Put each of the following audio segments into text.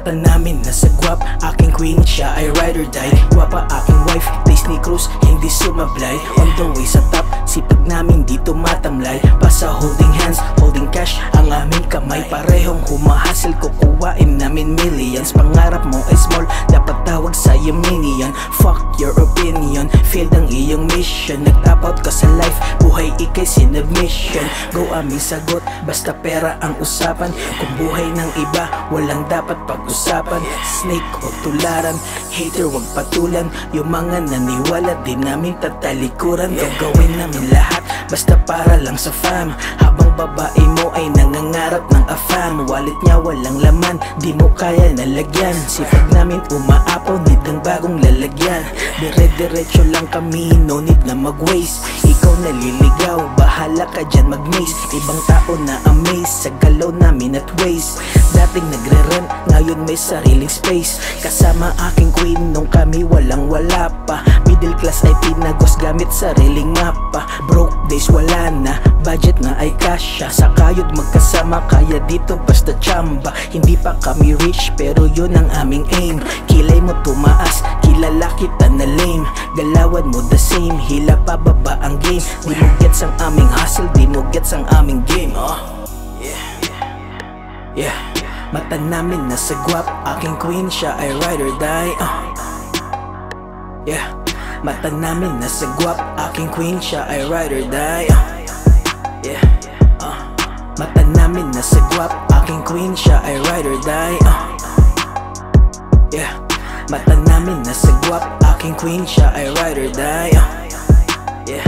Mata namin nasa guwap, aking queen, siya ay ride or die. Guwapa aking wife, taste ni Cruz, hindi sumablay. On the way sa top, sipag namin dito matamlay. Basta holding hands, holding cash, ang aming kamay. Parehong humahasil, kukuhain namin millions. Pangarap mo ay small, dapat tawag sa'yo minion. Fuck your opinion, failed ang iyong mission. Nag-tap out ka sa life, buhay ikay sinubmission. Go aming sagot, basta pera ang usapan. Kung buhay ng iba, walang dapat pag-usapan. Snake o tularan, hater wag patulan. Yung mga naniwala, di namin tatalikuran. Gagawin namin lahat, basta para lang sa fam. Habang babae mo ay nangangarap ng afam. Wallet niya walang laman, di mo kaya nalagyan. Sipag namin umaapaw, need ng bagong lalagyan. Dire-diretso lang kami, no need na mag-waste. Ikaw naliligaw, bahala ka dyan mag-maze. Ibang tao na amaze sa galaw namin at ways. Dating nagre-rent, ngayon may sariling space. Kasama aking queen nung kami walang wala pa. Middle class ay pinagos gamit sariling mapa. Broke days wala na, budget na ay kasya. Sa kayod magkasama, kaya dito basta chamba. Hindi pa kami rich pero yun ang aming aim. Kilay mo tumaas, kilala kita na lame. Galawan mo the same, hila pa baba ang game. Di mo gets ang aming hustle, di mo gets ang aming game. Yeah. Mata namin nasa guwap, aking queen, siya ay ride or die. Yeah. Mata namin nasa guwap, aking queen, siya ay ride or die. Yeah. Mata namin nasa guwap, aking queen, siya ay ride or die. Yeah. Mata namin nasa guwap, aking queen, siya ay ride or die. Yeah.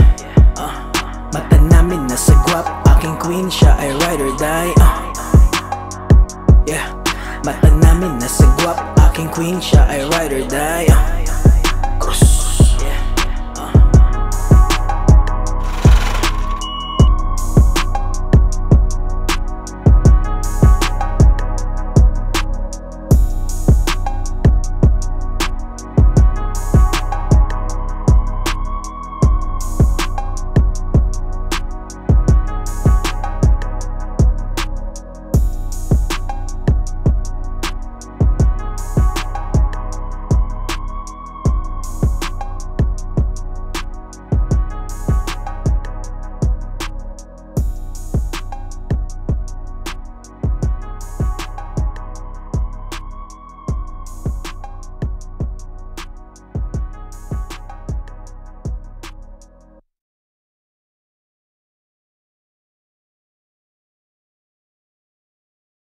Mata namin nasa guwap, aking queen, siya ay ride or die. Yeah. Mata namin nasa guwap, aking queen, siya ay ride or die.